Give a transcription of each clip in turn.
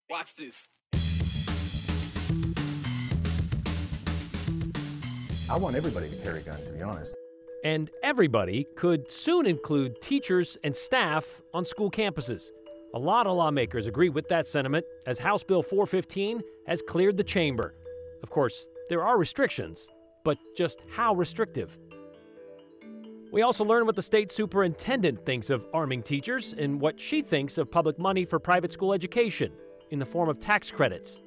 Watch this. I want everybody to carry a gun, to be honest. And everybody could soon include teachers and staff on school campuses. A lot of lawmakers agree with that sentiment as House Bill 415 has cleared the chamber. Of course, there are restrictions, but just how restrictive? We also learn what the state superintendent thinks of arming teachers and what she thinks of public money for private school education in the form of tax credits.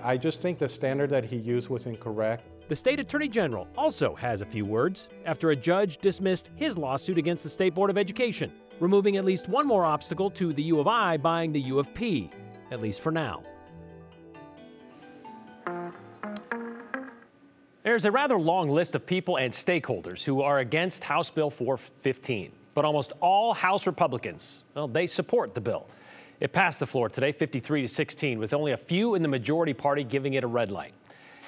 I just think the standard that he used was incorrect. The state attorney general also has a few words after a judge dismissed his lawsuit against the State Board of Education, removing at least one more obstacle to the U of I buying the U of P, at least for now. There's a rather long list of people and stakeholders who are against House Bill 415, but almost all House Republicans, well, they support the bill. It passed the floor today 53-16, with only a few in the majority party giving it a red light.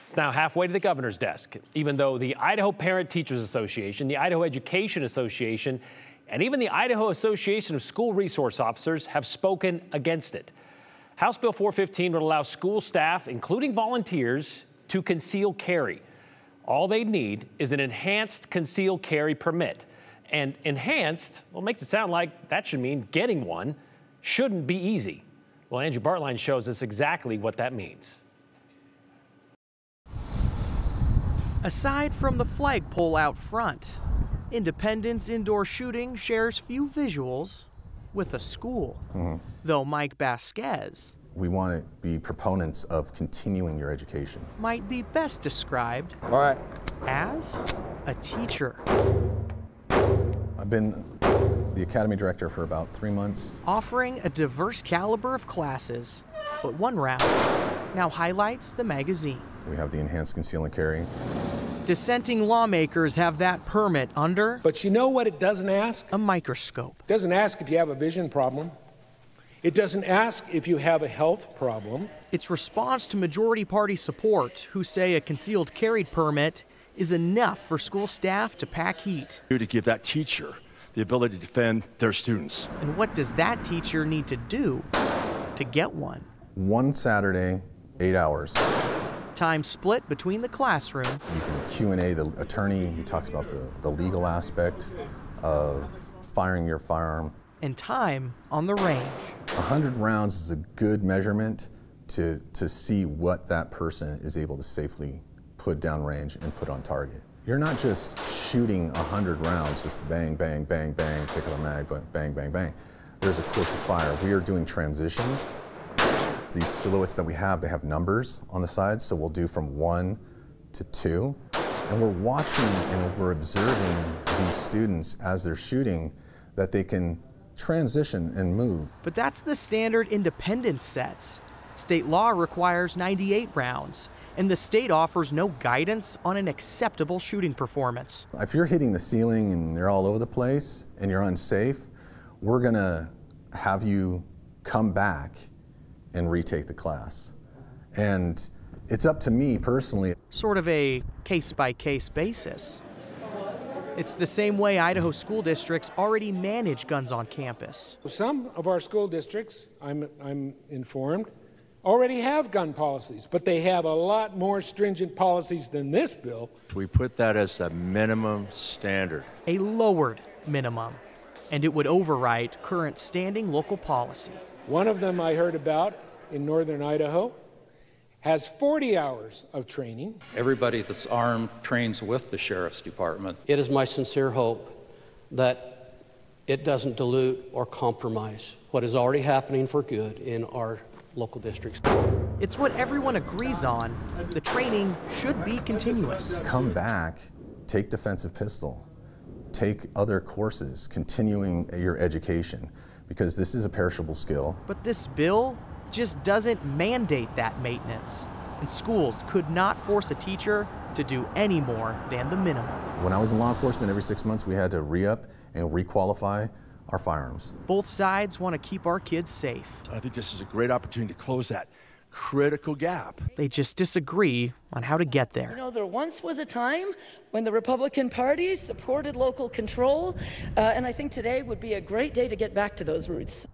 It's now halfway to the governor's desk, even though the Idaho Parent Teachers Association, the Idaho Education Association, and even the Idaho Association of School Resource Officers have spoken against it. House Bill 415 would allow school staff, including volunteers, to conceal carry. All they need is an enhanced concealed carry permit. And enhanced, well, makes it sound like that should mean getting one shouldn't be easy. Well, Andrew Bartline shows us exactly what that means. Aside from the flagpole out front, Independence Indoor Shooting shares few visuals with a school. Though Mike Vasquez, We want to be proponents of continuing your education. might be best described as a teacher, I've been the academy director for about 3 months. offering a diverse caliber of classes. But one round now highlights the magazine. We have the enhanced conceal and carry. Dissenting lawmakers have that permit under But you know what it doesn't ask? a microscope. It doesn't ask if you have a vision problem. It doesn't ask if you have a health problem. Its response to majority party support, who say a concealed carry permit is enough for school staff to pack heat. To give that teacher the ability to defend their students. And what does that teacher need to do to get one? One Saturday, 8 hours. Time split between the classroom You can Q&A the attorney. He talks about the legal aspect of firing your firearm. and time on the range. 100 rounds is a good measurement to see what that person is able to safely put down range and put on target. You're not just shooting 100 rounds, just bang, bang, bang, bang, pick up a mag, bang, bang, bang. There's a course of fire. We are doing transitions. These silhouettes that we have, they have numbers on the sides, so we'll do from 1 to 2. And we're watching and we're observing these students as they're shooting that they can transition and move. But that's the standard Independence sets. State law requires 98 rounds, and the state offers no guidance on an acceptable shooting performance. If you're hitting the ceiling and you're all over the place and you're unsafe, we're gonna have you come back and retake the class. And it's up to me personally. Sort of a case-by-case basis. It's the same way Idaho school districts already manage guns on campus. Some of our school districts, I'm informed, already have gun policies, but they have a lot more stringent policies than this bill. We put that as a minimum standard. A lowered minimum, and it would override current standing local policy. One of them I heard about in northern Idaho has 40 hours of training. Everybody that's armed trains with the Sheriff's Department. It is my sincere hope that it doesn't dilute or compromise what is already happening for good in our local districts. It's what everyone agrees on. The training should be continuous. Come back, take defensive pistol, take other courses, continuing your education, because this is a perishable skill. But this bill just doesn't mandate that maintenance, and schools could not force a teacher to do any more than the minimum. When I was in law enforcement, every 6 months we had to re-up and requalify our firearms. Both sides want to keep our kids safe. I think this is a great opportunity to close that critical gap. They just disagree on how to get there. You know, there once was a time when the Republican Party supported local control, and I think today would be a great day to get back to those roots.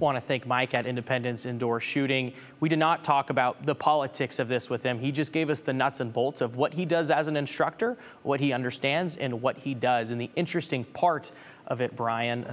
Want to thank Mike at Independence Indoor Shooting. We did not talk about the politics of this with him. He just gave us the nuts and bolts of what he does as an instructor, what he understands, and what he does. And the interesting part of it, Brian,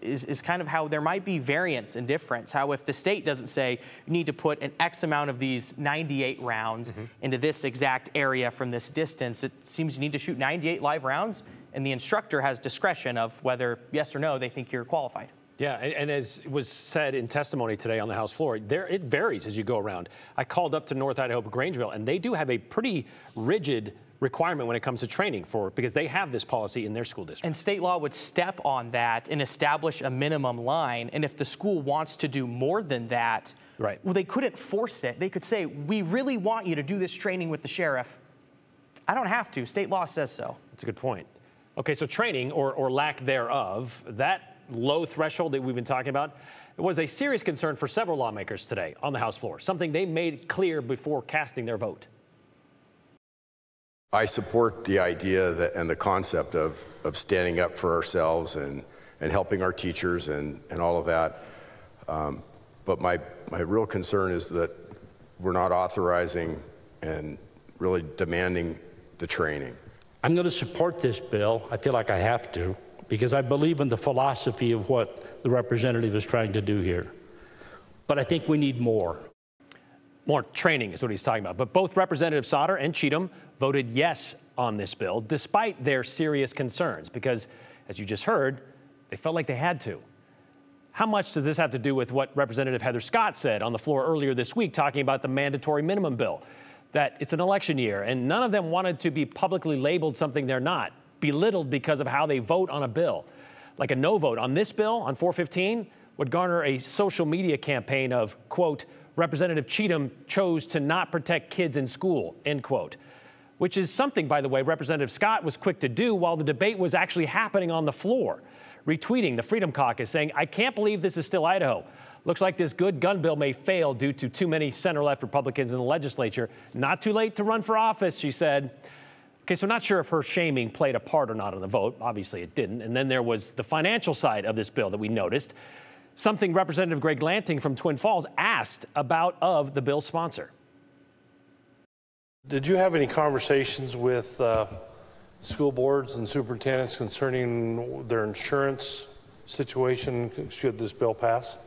is kind of how there might be variance and difference. How if the state doesn't say you need to put an X amount of these 98 rounds into this exact area from this distance, it seems you need to shoot 98 live rounds, and the instructor has discretion of whether, yes or no, they think you're qualified. Yeah, and as was said in testimony today on the House floor, it varies as you go around. I called up to North Idaho Grangeville, and they do have a pretty rigid requirement when it comes to training because they have this policy in their school district. And state law would step on that and establish a minimum line. And if the school wants to do more than that, right, well, they couldn't force it. They could say, we really want you to do this training with the sheriff. I don't have to. State law says so. That's a good point. Okay, so training or lack thereof, that low threshold that we've been talking about, it was a serious concern for several lawmakers today on the House floor, something they made clear before casting their vote. I support the idea and the concept of standing up for ourselves and helping our teachers and all of that. But my real concern is that we're not authorizing and really demanding the training. I'm going to support this bill. I feel like I have to, because I believe in the philosophy of what the representative is trying to do here. But I think we need more. More training is what he's talking about. But both Representative Sauter and Cheatham voted yes on this bill, despite their serious concerns, because, as you just heard, they felt like they had to. How much does this have to do with what Representative Heather Scott said on the floor earlier this week, talking about the mandatory minimum bill, that it's an election year, and none of them wanted to be publicly labeled something they're not, belittled because of how they vote on a bill. Like a no vote on this bill, on 415, would garner a social media campaign of, quote, Representative Cheatham chose to not protect kids in school, end quote, which is something, by the way, Representative Scott was quick to do while the debate was actually happening on the floor, retweeting the Freedom Caucus saying, I can't believe this is still Idaho. Looks like this good gun bill may fail due to too many center-left Republicans in the legislature. Not too late to run for office, she said. Okay, so not sure if her shaming played a part or not in the vote. Obviously it didn't. And then there was the financial side of this bill that we noticed, something Representative Greg Lanting from Twin Falls asked about of the bill's sponsor. Did you have any conversations with school boards and superintendents concerning their insurance situation should this bill pass?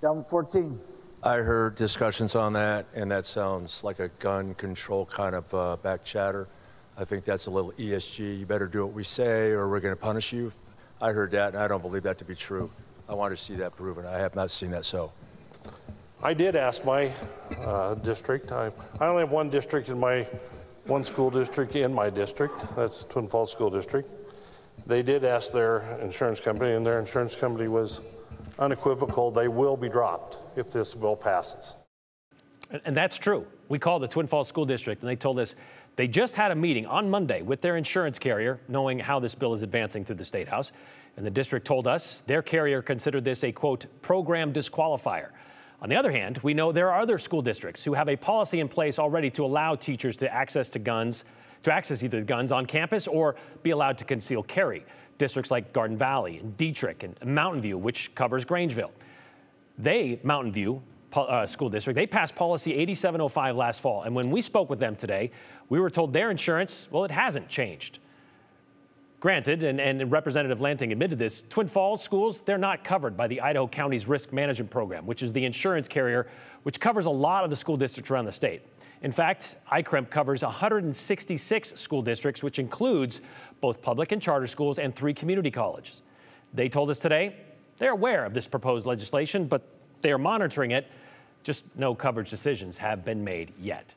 Gentleman 14. I heard discussions on that, and that sounds like a gun control kind of back chatter. I think that's a little ESG. You better do what we say or we're going to punish you. I heard that, and I don't believe that to be true. I want to see that proven. I have not seen that so. I did ask my district. I only have one district in one school district in my district. That's Twin Falls School District. They did ask their insurance company, and their insurance company was unequivocal. They will be dropped if this bill passes. And that's true. We called the Twin Falls School District, and they told us they just had a meeting on Monday with their insurance carrier, knowing how this bill is advancing through the State House. And the district told us their carrier considered this a, quote, program disqualifier. On the other hand, we know there are other school districts who have a policy in place already to allow teachers to access either guns on campus or be allowed to conceal carry. Districts like Garden Valley and Dietrich and Mountain View, which covers Grangeville. Mountain View School District, they passed policy 8705 last fall. And when we spoke with them today, we were told their insurance, well, it hasn't changed. Granted, and Representative Lanting admitted this, Twin Falls schools, they're not covered by the Idaho County's Risk Management Program, which is the insurance carrier which covers a lot of the school districts around the state. In fact, ICREMP covers 166 school districts, which includes both public and charter schools and 3 community colleges. They told us today they're aware of this proposed legislation, but they are monitoring it. Just no coverage decisions have been made yet.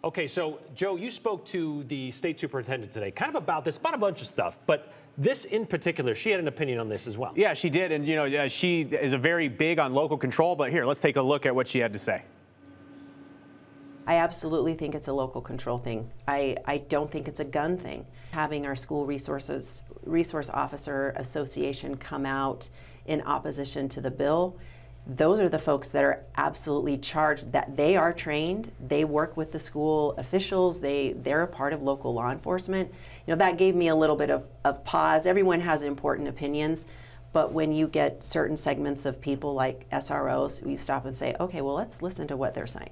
Okay, so Joe, you spoke to the state superintendent today, kind of about this, about a bunch of stuff, but this in particular, she had an opinion on this as well. Yeah, she did, and you know, she is a very big on local control, but here, let's take a look at what she had to say. I absolutely think it's a local control thing. I don't think it's a gun thing. Having our school resource officer association come out in opposition to the bill those are the folks that are absolutely charged, that they are trained, they work with the school officials, they're a part of local law enforcement. You know, that gave me a little bit of pause. Everyone has important opinions, but when you get certain segments of people like SROs, we stop and say, okay, well, let's listen to what they're saying.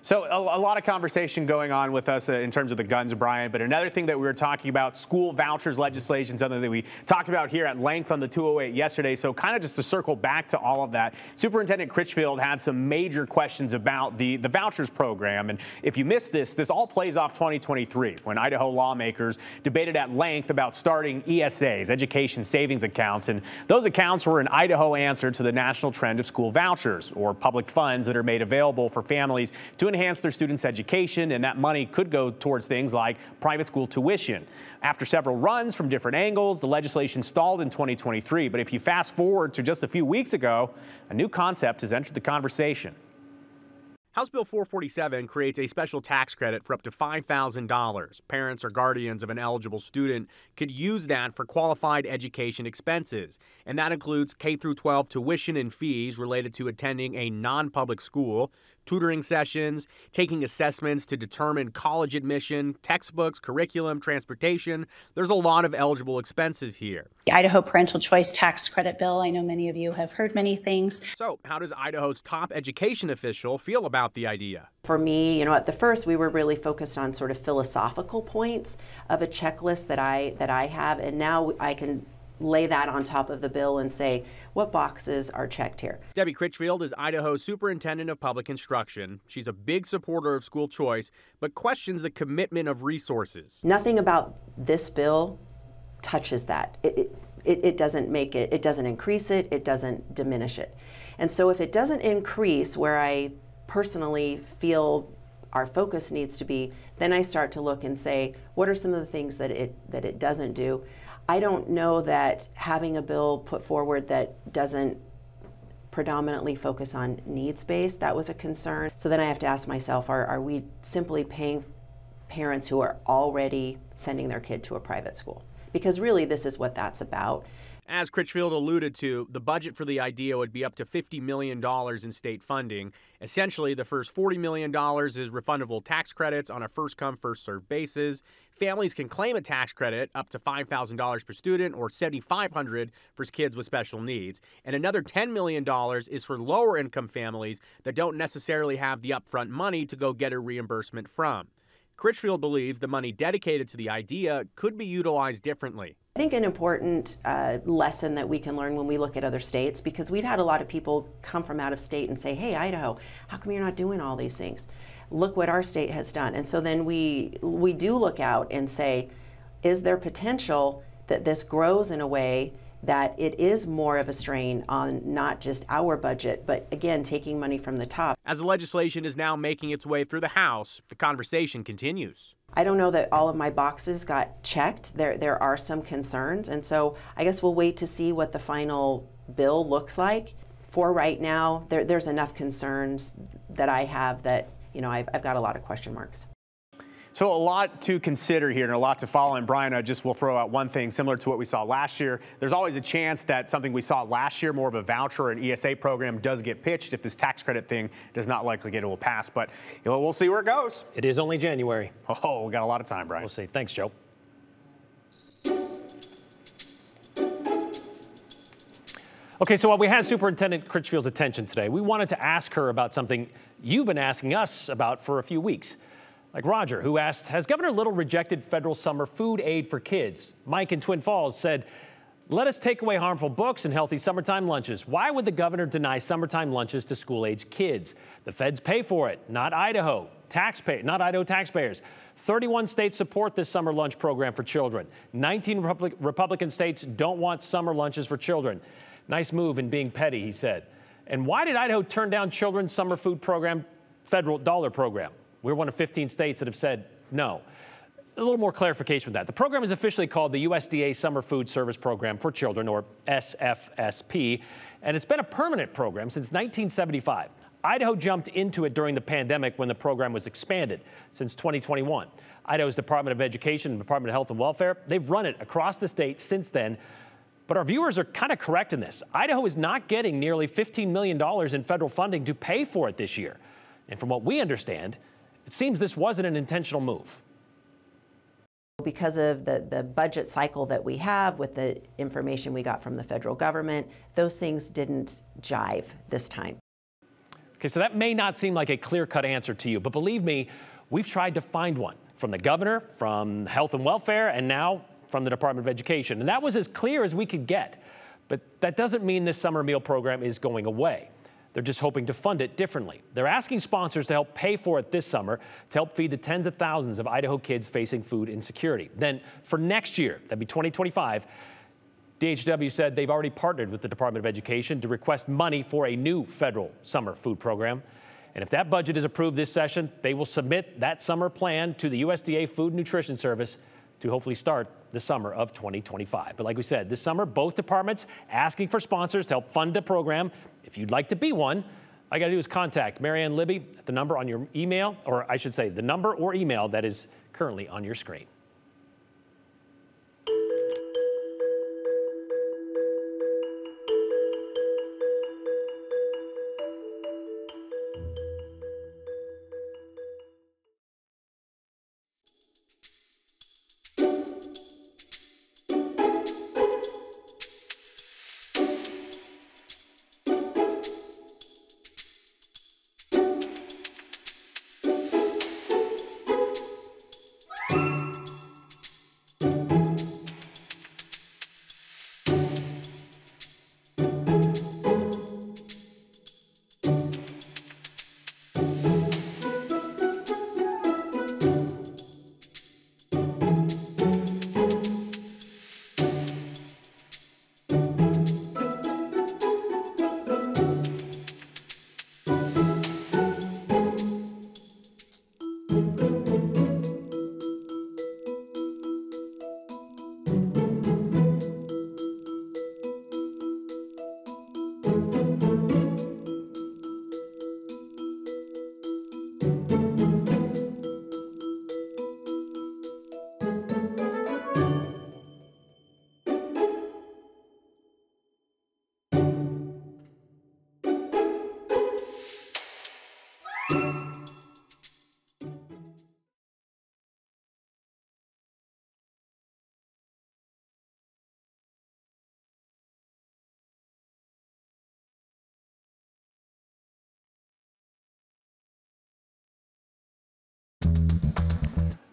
So a lot of conversation going on with us in terms of the guns, Brian, but another thing that we were talking about, school vouchers legislation, something that we talked about here at length on the 208 yesterday. So kind of just to circle back to all of that, Superintendent Critchfield had some major questions about the vouchers program. And if you missed this all plays off 2023 when Idaho lawmakers debated at length about starting ESAs, education savings accounts. And those accounts were an Idaho answer to the national trend of school vouchers, or public funds that are made available for families to enhance their students' education, and that money could go towards things like private school tuition. After several runs from different angles, the legislation stalled in 2023. But if you fast forward to just a few weeks ago, a new concept has entered the conversation. House Bill 447 creates a special tax credit for up to $5,000. Parents or guardians of an eligible student could use that for qualified education expenses, and that includes K-12 tuition and fees related to attending a non-public school, tutoring sessions, taking assessments to determine college admission, textbooks, curriculum, transportation. There's a lot of eligible expenses here. The Idaho Parental Choice Tax Credit Bill, I know many of you have heard many things. So how does Idaho's top education official feel about the idea? For me, you know, at the first we were really focused on sort of philosophical points of a checklist that I have, and now I can lay that on top of the bill and say, what boxes are checked here? Debbie Critchfield is Idaho's Superintendent of Public Instruction. She's a big supporter of school choice, but questions the commitment of resources. Nothing about this bill touches that. It doesn't make it, it doesn't increase it, it doesn't diminish it. And so if it doesn't increase where I personally feel our focus needs to be, then I start to look and say, what are some of the things that it doesn't do? I don't know that having a bill put forward that doesn't predominantly focus on needs-based, that was a concern. So then I have to ask myself, are we simply paying parents who are already sending their kid to a private school? Because really this is what that's about. As Critchfield alluded to, the budget for the idea would be up to $50 million in state funding. Essentially, the first $40 million is refundable tax credits on a first-come, first-served basis. Families can claim a tax credit up to $5,000 per student or $7,500 for kids with special needs. And another $10 million is for lower-income families that don't necessarily have the upfront money to go get a reimbursement from. Critchfield believes the money dedicated to the idea could be utilized differently. I think an important lesson that we can learn when we look at other states, because we've had a lot of people come from out of state and say, hey, Idaho, how come you're not doing all these things? Look what our state has done. And so then we do look out and say, is there potential that this grows in a way that it is more of a strain on not just our budget, but again, taking money from the top. As the legislation is now making its way through the House, the conversation continues. I don't know that all of my boxes got checked. There are some concerns, and so I guess we'll wait to see what the final bill looks like. For right now, there's enough concerns that I have that, you know, I've got a lot of question marks. So a lot to consider here and a lot to follow. And Brian, I just will throw out one thing similar to what we saw last year. There's always a chance that something we saw last year, more of a voucher or an ESA program, does get pitched if this tax credit thing does not likely get a pass. But you know, we'll see where it goes. It is only January. Oh, we got a lot of time, Brian. We'll see. Thanks, Joe. Okay, so while we had Superintendent Critchfield's attention today, we wanted to ask her about something you've been asking us about for a few weeks. Like Roger, who asked, has Governor Little rejected federal summer food aid for kids? Mike in Twin Falls said, let us take away harmful books and healthy summertime lunches. Why would the governor deny summertime lunches to school-age kids? The feds pay for it, not Idaho. Not Idaho taxpayers. 31 states support this summer lunch program for children. 19 Republican states don't want summer lunches for children. Nice move in being petty, he said. And why did Idaho turn down children's summer food program, federal dollar program? We're one of 15 states that have said no. A little more clarification with that. The program is officially called the USDA Summer Food Service Program for Children, or SFSP, and it's been a permanent program since 1975. Idaho jumped into it during the pandemic when the program was expanded since 2021. Idaho's Department of Education and Department of Health and Welfare, they've run it across the state since then. But our viewers are kind of correct in this. Idaho is not getting nearly $15 million in federal funding to pay for it this year. And from what we understand, it seems this wasn't an intentional move. Because of the budget cycle that we have with the information we got from the federal government, those things didn't jive this time. Okay, so that may not seem like a clear-cut answer to you, but believe me, we've tried to find one from the governor, from Health and Welfare, and now from the Department of Education. And that was as clear as we could get. But that doesn't mean this summer meal program is going away. They're just hoping to fund it differently. They're asking sponsors to help pay for it this summer to help feed the tens of thousands of Idaho kids facing food insecurity. Then for next year, that'd be 2025, DHW said they've already partnered with the Department of Education to request money for a new federal summer food program. And if that budget is approved this session, they will submit that summer plan to the USDA Food and Nutrition Service to hopefully start the summer of 2025. But like we said, this summer, both departments asking for sponsors to help fund the program. If you'd like to be one, all you got to do is contact Marianne Libby at the number on your email, or I should say the number or email that is currently on your screen.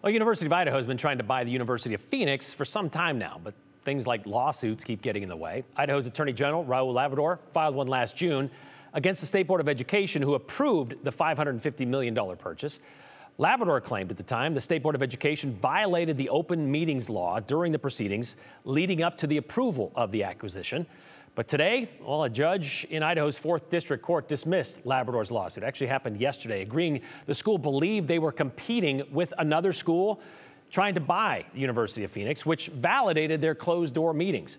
Well, University of Idaho has been trying to buy the University of Phoenix for some time now, but things like lawsuits keep getting in the way. Idaho's Attorney General, Raul Labrador, filed one last June against the State Board of Education, who approved the $550 million purchase. Labrador claimed at the time the State Board of Education violated the open meetings law during the proceedings leading up to the approval of the acquisition. But today, well, a judge in Idaho's 4th District Court dismissed Labrador's lawsuit. It actually happened yesterday, agreeing the school believed they were competing with another school trying to buy the University of Phoenix, which validated their closed-door meetings.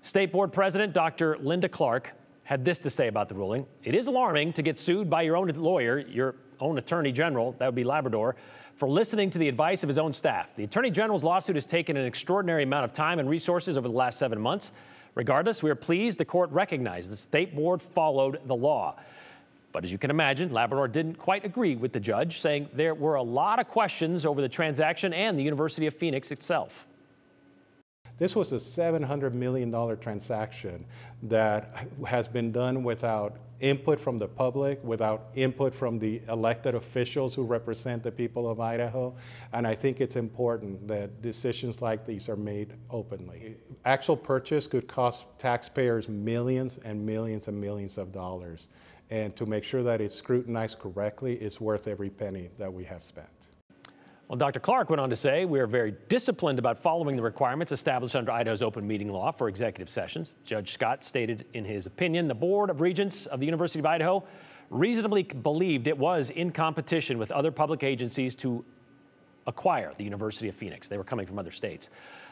State Board President Dr. Linda Clark had this to say about the ruling. It is alarming to get sued by your own lawyer, your own Attorney General, that would be Labrador, for listening to the advice of his own staff. The Attorney General's lawsuit has taken an extraordinary amount of time and resources over the last 7 months. Regardless, we are pleased the court recognized the State Board followed the law. But as you can imagine, Labrador didn't quite agree with the judge, saying there were a lot of questions over the transaction and the University of Phoenix itself. This was a $700 million transaction that has been done without input from the public, without input from the elected officials who represent the people of Idaho. And I think it's important that decisions like these are made openly. Actual purchase could cost taxpayers millions and millions and millions of dollars. And to make sure that it's scrutinized correctly, it's worth every penny that we have spent. Well, Dr. Clark went on to say, we are very disciplined about following the requirements established under Idaho's open meeting law for executive sessions. Judge Scott stated in his opinion, the Board of Regents of the University of Idaho reasonably believed it was in competition with other public agencies to acquire the University of Phoenix. They were coming from other states.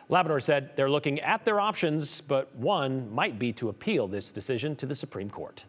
Labrador said they're looking at their options, but one might be to appeal this decision to the Supreme Court.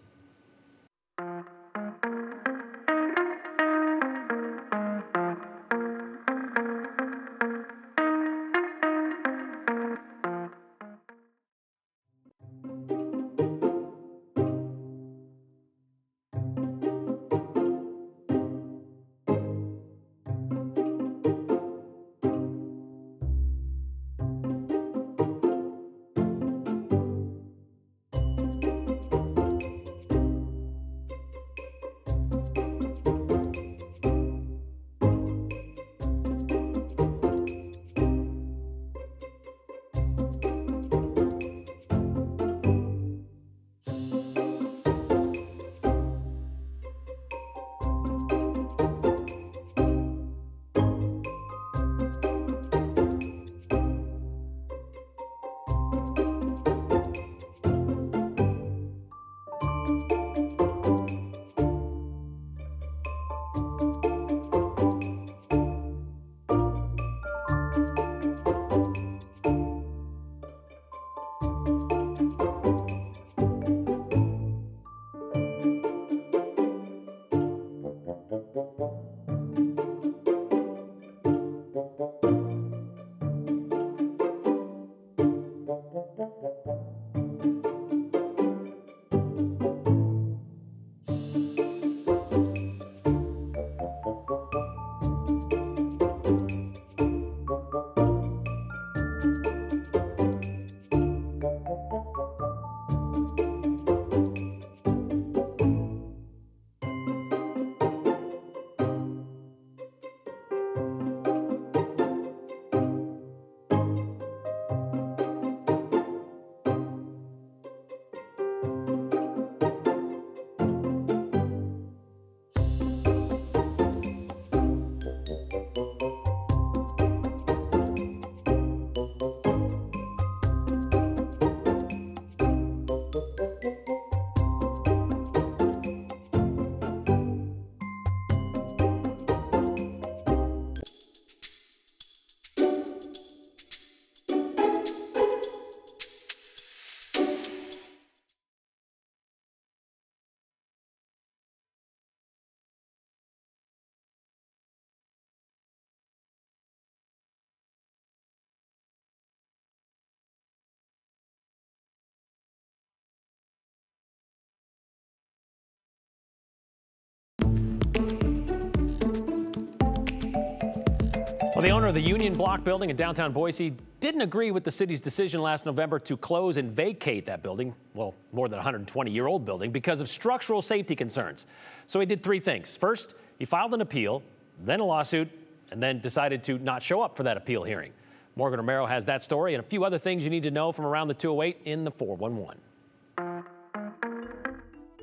Well, the owner of the Union Block building in downtown Boise didn't agree with the city's decision last November to close and vacate that building, well, more than 120-year-old building, because of structural safety concerns. So he did three things. First, he filed an appeal, then a lawsuit, and then decided to not show up for that appeal hearing. Morgan Romero has that story and a few other things you need to know from around the 208 in the 411.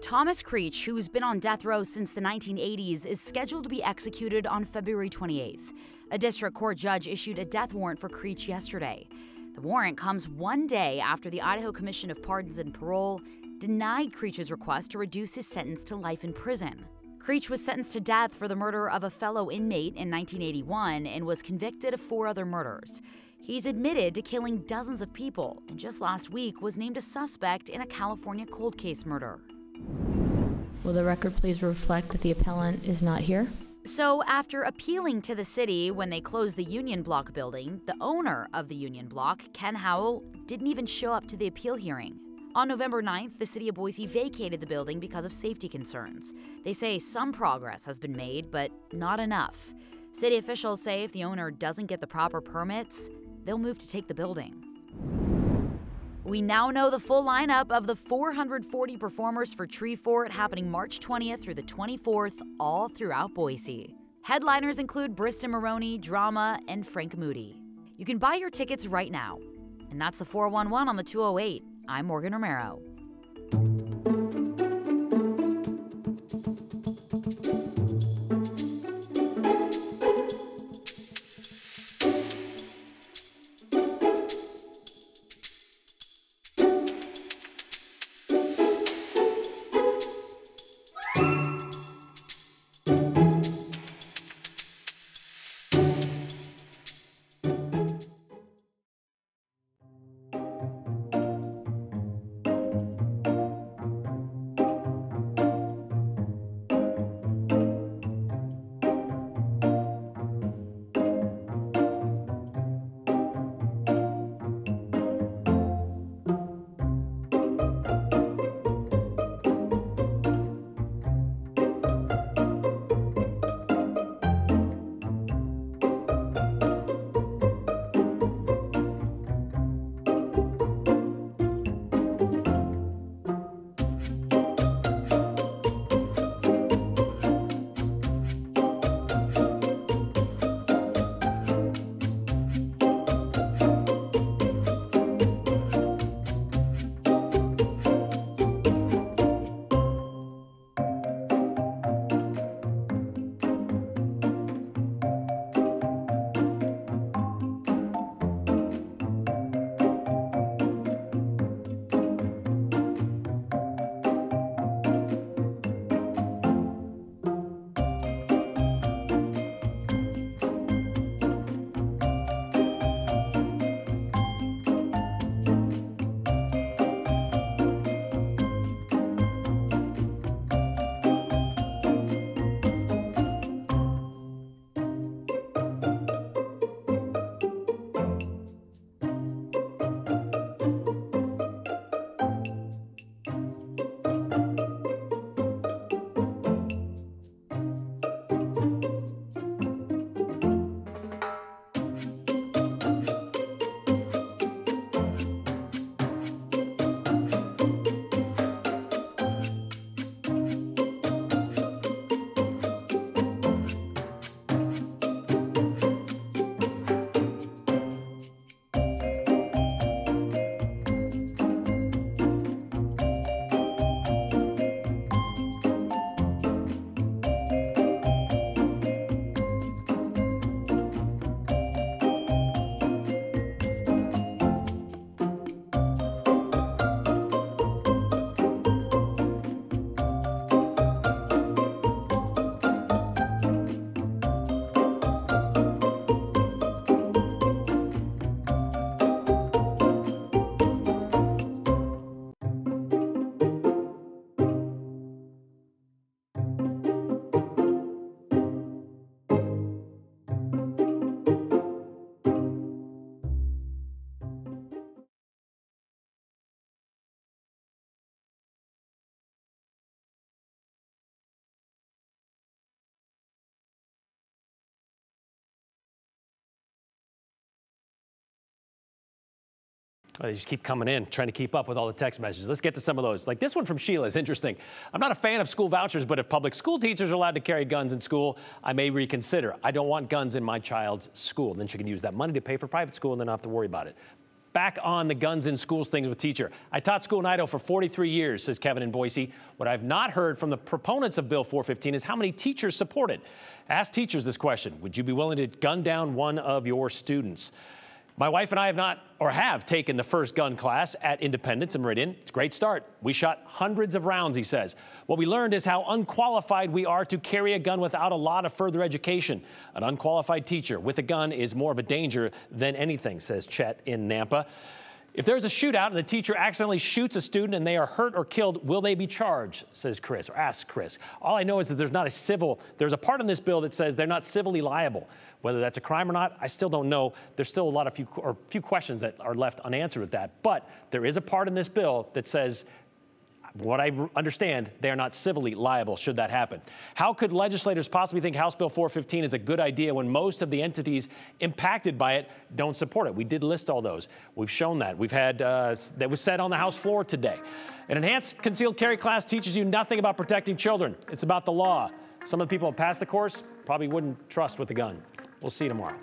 Thomas Creech, who's been on death row since the 1980s, is scheduled to be executed on February 28th. A district court judge issued a death warrant for Creech yesterday. The warrant comes one day after the Idaho Commission of Pardons and Parole denied Creech's request to reduce his sentence to life in prison. Creech was sentenced to death for the murder of a fellow inmate in 1981 and was convicted of 4 other murders. He's admitted to killing dozens of people and just last week was named a suspect in a California cold case murder. Will the record please reflect that the appellant is not here? So after appealing to the city when they closed the Union Block building, the owner of the Union Block, Ken Howell, didn't even show up to the appeal hearing. On November 9th, the city of Boise vacated the building because of safety concerns. They say some progress has been made, but not enough. City officials say if the owner doesn't get the proper permits, they'll move to take the building. We now know the full lineup of the 440 performers for Tree Fort happening March 20th through the 24th, all throughout Boise. Headliners include Bristol Maroney, Drama, and Frank Moody. You can buy your tickets right now. And that's the 411 on the 208. I'm Morgan Romero. They just keep coming in, trying to keep up with all the text messages. Let's get to some of those. Like this one from Sheila is interesting. I'm not a fan of school vouchers, but if public school teachers are allowed to carry guns in school, I may reconsider. I don't want guns in my child's school. Then she can use that money to pay for private school and then not have to worry about it. Back on the guns in schools thing with teacher. I taught school in Idaho for 43 years, says Kevin in Boise. What I've not heard from the proponents of Bill 415 is how many teachers support it. Ask teachers this question. Would you be willing to gun down one of your students? My wife and I have taken the first gun class at Independence in Meridian. It's a great start. We shot hundreds of rounds, he says. What we learned is how unqualified we are to carry a gun without a lot of further education. An unqualified teacher with a gun is more of a danger than anything, says Chet in Nampa. If there's a shootout and the teacher accidentally shoots a student and they are hurt or killed, will they be charged, says Chris, or asks Chris. All I know is that there's a part in this bill that says they're not civilly liable. Whether that's a crime or not, I still don't know. There's still a few questions that are left unanswered with that. But there is a part in this bill that says, what I understand, they are not civilly liable should that happen. How could legislators possibly think House Bill 415 is a good idea when most of the entities impacted by it don't support it? We did list all those. We've shown that. We've had, that was said on the House floor today. An enhanced concealed carry class teaches you nothing about protecting children. It's about the law. Some of the people who pass the course probably wouldn't trust with a gun. We'll see you tomorrow.